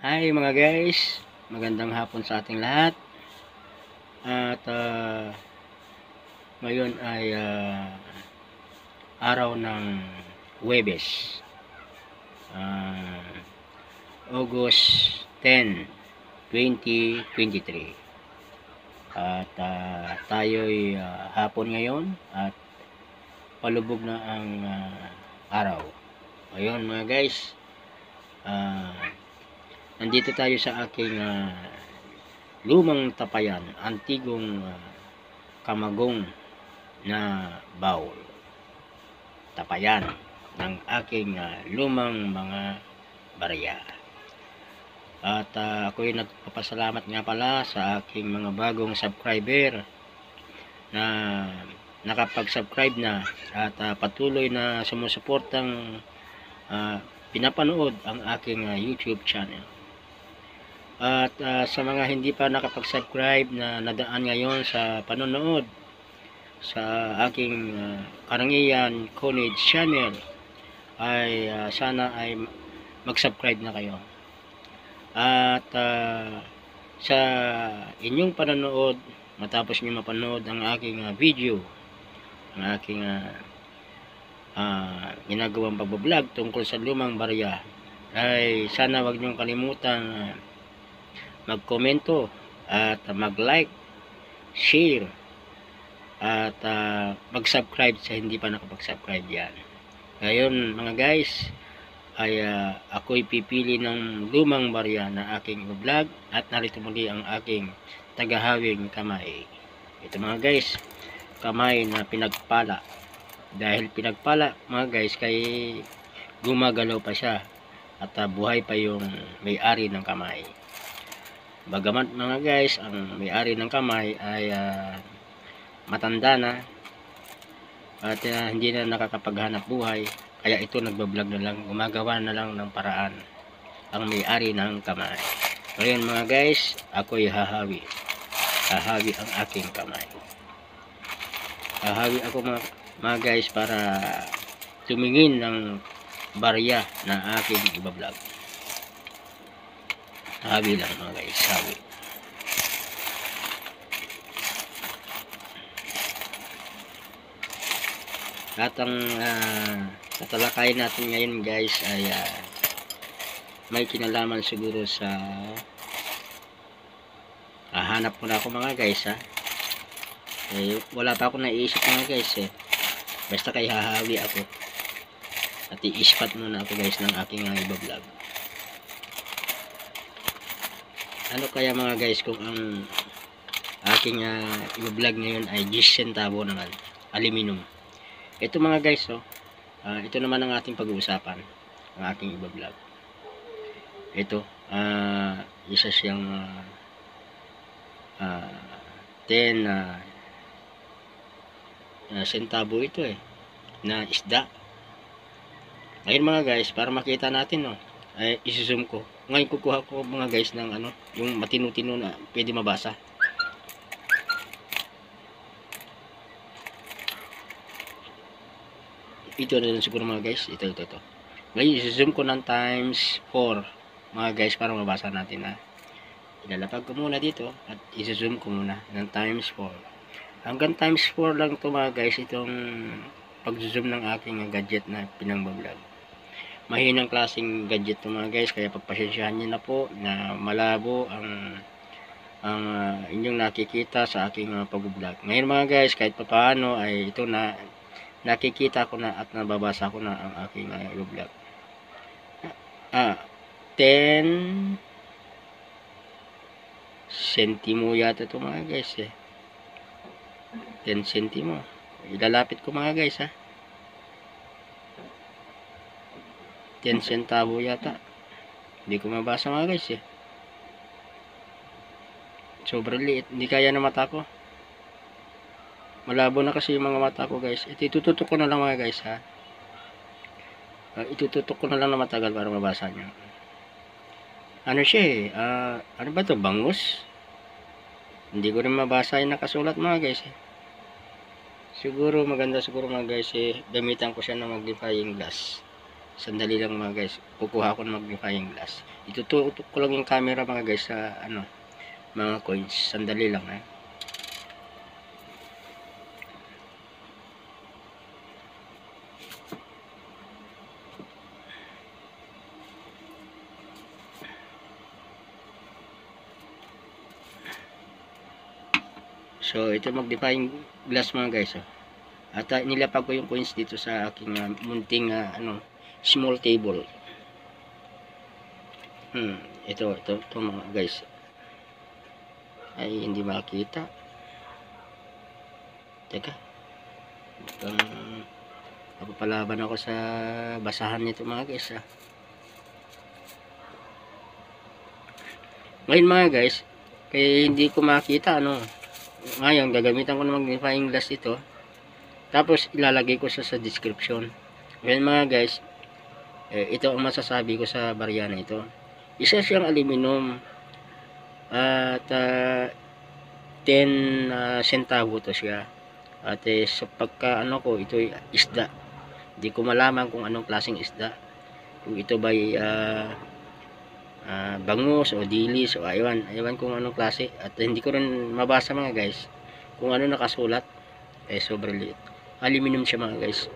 Hi mga guys, magandang hapon sa ating lahat. At ngayon ay araw ng Huwebes, August 10, 2023. At tayo'y hapon ngayon at palubog na ang araw. Ngayon mga guys, nandito tayo sa aking lumang tapayan, antigong kamagong na bowl. Tapayan ng aking lumang mga barya. At ako'y nagpapasalamat nga pala sa aking mga bagong subscriber na nakapag-subscribe na at patuloy na sumusuportang pinapanood ang aking YouTube channel. At sa mga hindi pa nakapag-subscribe na nadaan ngayon sa panonood sa aking Karangian College channel, ay sana ay mag-subscribe na kayo. At sa inyong panonood, matapos niyo mapanood ang aking video, ang aking ginagawang pagbablog tungkol sa lumang barya, ay sana wag niyong kalimutan magkomento at mag-like, share at mag-subscribe sa hindi pa nakapag-subscribe yan. Ngayon mga guys, ay ako'y pipili ng lumang barya na aking i-vlog at narito muli ang aking tagahawing kamay. Ito mga guys, kamay na pinagpala. Dahil pinagpala mga guys, kay gumagalaw pa siya at buhay pa yung may-ari ng kamay. Bagamat mga guys, ang may-ari ng kamay ay matanda na at hindi na nakakapaghanap buhay, kaya ito nagbablog na lang, gumagawa na lang ng paraan ang may-ari ng kamay. Ngayon mga guys, ako'y hahawi ang aking kamay. Hahawi ako mga guys para tumingin ng barya na aking ibablog. Hawi lang mga guys, hawi. At ang tatalakayin natin ngayon guys ay may kinalaman siguro sa hanap ko na ako mga guys wala pa ako naisip mga guys basta kay hahawi ako at i-ispat muna ako guys ng aking ibablog. Ano kaya mga guys kung ang aking i-vlog ngayon ay 10 centavo naman, aluminum. Ito mga guys, ito naman ang ating pag-uusapan, ang aking i-vlog. Ito, isa siyang 10 centavo ito na isda. Ngayon mga guys, para makita natin ay isi-zoom ko. Ngayon kukuha ko mga guys ng yung matino-tino na pwede mabasa. Ito na lang siguro mga guys. Ito. Ngayon isi-zoom ko ng times 4 mga guys para mabasa natin Ilalapag ko muna dito at isi-zoom ko muna ng times 4. Hanggang times 4 lang to mga guys, itong pag-zoom ng aking gadget na pinangbablog. Mahinang klaseng gadget to mga guys, kaya pagpasensyahan niyo na po na malabo ang inyong nakikita sa aking pag-vlog. Ngayon mga guys, kahit papaano ay ito na nakikita ko na at nababasa ko na ang aking vlog. 10 centimo yata ito mga guys 10 centimo. Ilalapit ko mga guys 10 centavo yata. Hindi ko mabasa mga guys sobrang liit, hindi kaya na mata ko. Malabo na kasi yung mga mata ko guys. Itututok ko na lang mga guys itututok ko na lang na matagal para mabasa nyo. Ano siya ano ba to, bangus? Hindi ko rin mabasa yung nakasulat mga guys Siguro maganda siguro mga guys gamitan ko siya ng magnifying glass Sandali lang mga guys. Kukuha ako ng magnifying glass. Itututok ko lang yung camera mga guys sa mga coins. Sandali lang ha. So ito magnifying glass mga guys. At nilapag ko yung coins dito sa aking munting small table. Ito mga guys. Ay hindi makita. Teka. Napapalaban ako sa basahan nito mga guys. Ngayon mga guys, kaya hindi ko makita ngayon gagamitan ko ng magnifying glass ito. Tapos ilalagay ko sa description. Ngayon mga guys, ito ang masasabi ko sa barya na ito. Isa siyang aluminum at 10 centavo to siya. At sa pagka ko, ito ay isda. Hindi ko malaman kung anong klaseng isda. Kung ito ba bangus o dilis o aywan kung anong klase. At hindi ko rin mabasa mga guys kung ano nakasulat. Sobrang liit. Aluminum siya mga guys.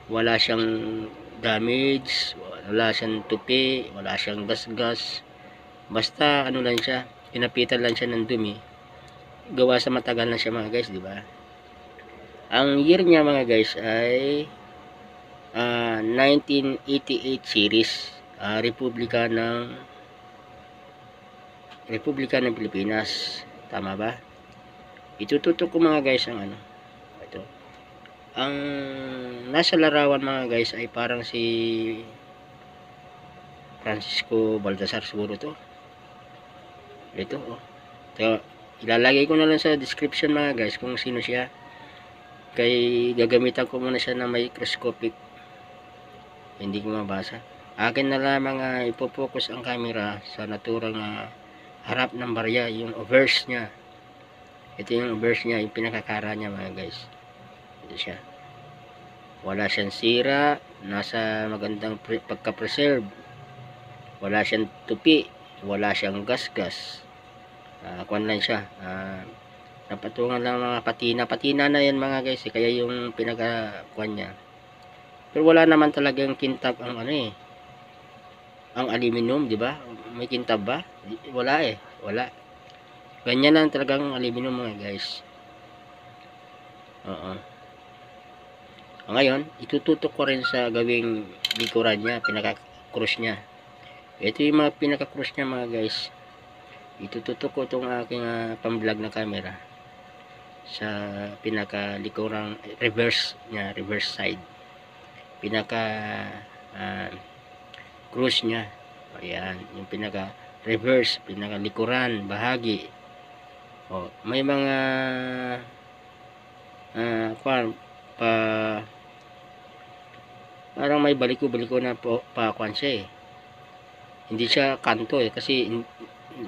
Wala siyang damage, wala siyang tupi, wala siyang gasgas. Basta lang siya, pinapitan lang siya ng dumi. Gawa sa matagal na siya mga guys, di ba? Ang year niya mga guys ay 1988 series. Republika ng Pilipinas. Tama ba? Itututok ko mga guys ang ito. Ang nasa larawan mga guys ay parang si Francisco Baltasar siguro to. Ito So, ilalagay ko na lang sa description mga guys kung sino siya. Kay gagamitan ko muna siya ng microscopic. Hindi ko mabasa. Akin na lamang ipopokus ang camera sa naturang harap ng barya, yung obverse niya. Ito yung obverse niya, yung pinakakara niya mga guys. Ito siya. Wala siyang sira, nasa magandang pagka-preserve. Wala siyang tupi, wala siyang gasgas. Kuwan lang siya. Napatungan lang mga patina na yan mga guys, kaya yung pinaka-kuwan niya. Pero wala naman talagang kintab ang ang aluminum, di ba? May kintab ba? Wala wala. Ganyan lang talagang aluminum mga guys. Ngayon, itututok ko rin sa gawing likuran niya, pinaka-cross niya. Ito yung mga pinaka-cross niya mga guys. Itututok ko itong aking pang-vlog na camera sa pinaka-likurang reverse niya, reverse side. Cross niya. Ayan, yung pinaka-reverse, pinaka-likuran, bahagi. May mga parang may baliko-baliko na pa siya Hindi siya kanto kasi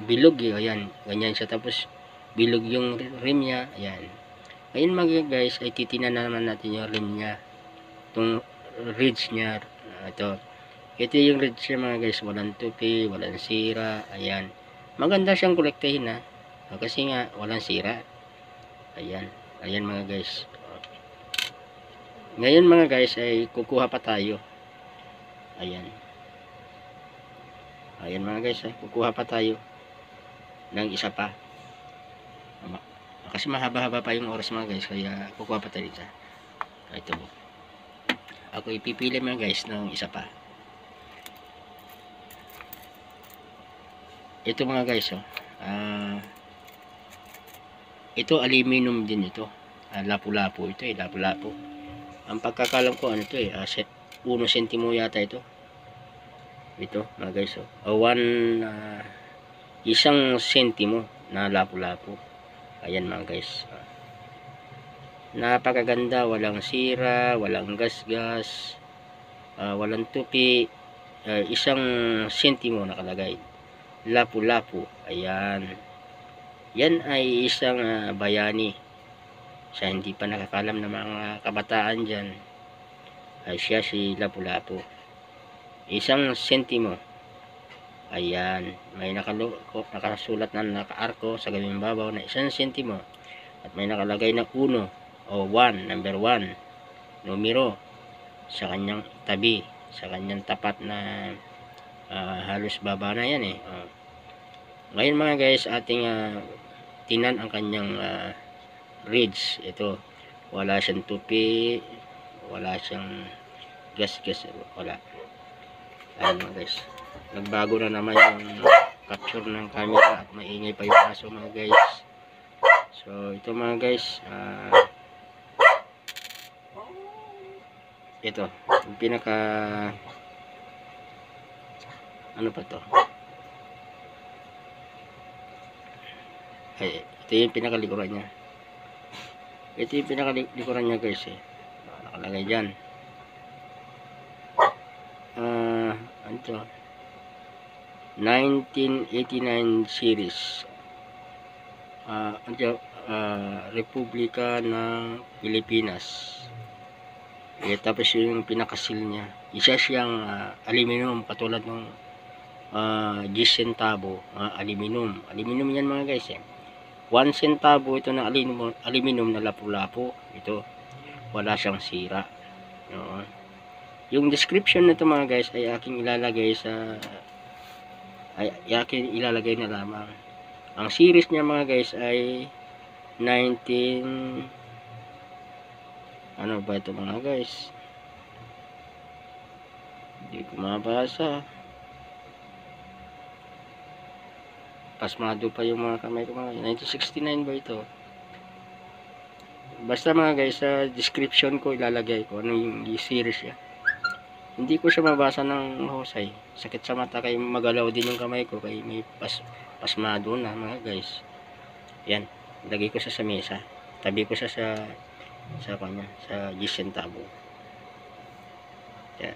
bilog ayan, ganyan siya, tapos bilog yung rim niya, ayan. Ngayon mga guys ay titinan naman natin yung rim niya, itong ridge niya. Ito yung ridge niya mga guys, walang tupi, walang sira, ayan. Maganda siyang kolektahin kasi nga walang sira. Ayan mga guys. Ngayon mga guys ay kukuha pa tayo. Ayan mga guys kukuha pa tayo ng isa pa. Kasi mahaba-haba pa yung oras mga guys, kaya kukuha pa tayo isa. Ito ako ipipili mga guys ng isa pa. Ito mga guys ito aluminum din ito. Lapu-lapu ito lapu-lapu. Ang pagkakalam ko 1 sentimo yata ito mga guys 1 sentimo na lapu-lapu. Ayan mga guys, napakaganda, walang sira, walang gasgas, walang tupi, 1 sentimo nakalagay, lapu-lapu. Ayan, yan ay isang bayani sa hindi pa nakakalam ng mga kabataan dyan. Ay siya si lapu-lapu. 1 sentimo. Ayan, may nakasulat na naka-arko sa gawing babaw na 1 sentimo. At may nakalagay na 1 o 1, number 1, numero sa kanyang tabi, sa kanyang tapat na halos baba na yan Ngayon mga guys, ating tinan ang kanyang ridge. Ito, wala siyang tupi, wala siyang gas, wala. Ayan mga guys, nagbago na naman yung capture ng camera at maingay pa yung aso mga guys. So ito mga guys, ito yung pinaka ano pa to, ay ito yung pinakalikuran niya. Ito yung pinakalikuran niya guys nakalagay dyan ano to, 1989 series, Republika ng Pilipinas. Tapos yung pinakasil niya, isa siyang aluminum katulad ng 10 centavo aluminum yan mga guys 1 centavo ito na aluminum na lapu-lapu. Ito wala siyang sira. Yung description nito mga guys ay aking ilalagay na lamang. Ang series niya mga guys ay 19 ano ba ito mga guys, hindi ko mabasa, pasmado pa yung mga kamay ko mga 1969 ba ito. Basta mga guys, sa description ko ilalagay ko ano yung series niya. Hindi ko siya mabasa ng husay, sakit sa mata, kaya magalaw din yung kamay ko, kaya may pasmado na mga guys. Yan, lagay ko sa mesa, tabi ko sa kanya, sa 10 centavo. Yan,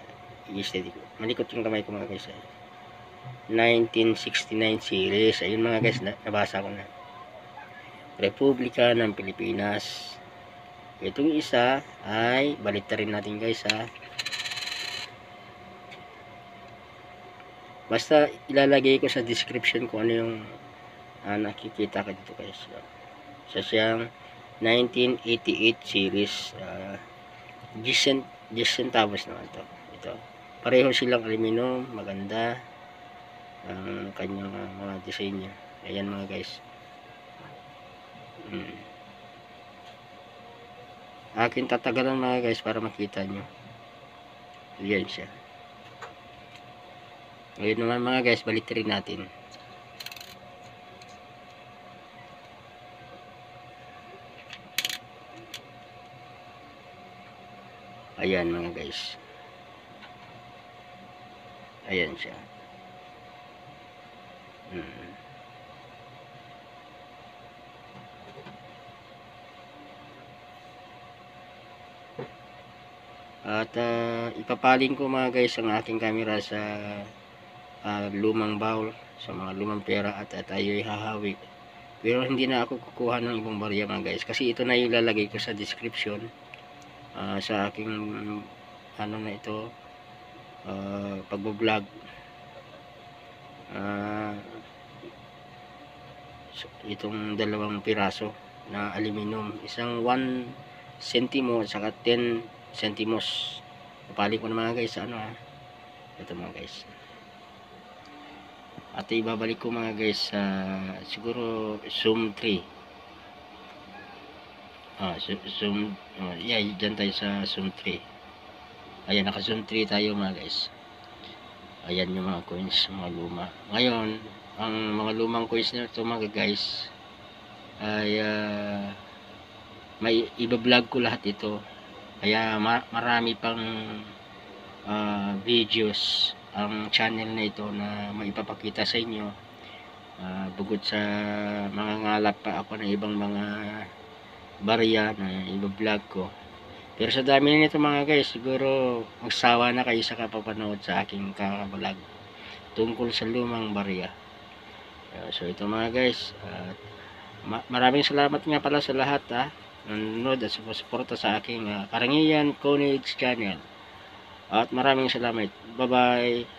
i-steady ko, malikot yung kamay ko mga guys 1969 series. Ayun mga guys, nabasa ko na, Republika ng Pilipinas. Itong isa ay baliktarin natin guys basta ilalagay ko sa description ko ano yung nakikita ka dito guys. Sa siyang 1988 series, 10 centavos naman to. Ito, pareho silang aluminum, maganda ang kanyang mga design niya. Ayan mga guys, akin tatagalan mga guys para makita nyo. Ayan siya. Ngayon naman mga guys, baliktarin natin. Ayan mga guys, ayan siya. At ipapaling ko mga guys ang aking camera sa lumang bowl, sa mga lumang pera at tayo ay hahawi. Pero hindi na ako kukuha ng ibang barya mga guys, kasi ito na yung ilalagay ko sa description sa aking ano na ito, pagbo-vlog. Itong 2 piraso na aluminum, isang 1 sentimo at saka 10 sentimos. Papaling ko na mga guys ito mga guys. At ibabalik ko mga guys siguro zoom 3. Dyan tayo sa zoom 3. Ayan, naka zoom 3 tayo mga guys. Ayan yung mga coins, mga luma. Ngayon, ang mga lumang coins na ito mga guys ay may iba-vlog ko lahat ito. Kaya marami pang videos ang channel na ito na maipapakita sa inyo. Bukod sa mga ngalap pa ako ng ibang mga barya na iba-vlog ko. Pero sa dami nito mga guys, siguro magsawa na kayo sa kapapanood sa aking kakabalag tungkol sa lumang barya. So ito mga guys, maraming salamat nga pala sa lahat nanonood at suporta sa aking Karangian Coinage channel. At maraming salamat. Bye-bye.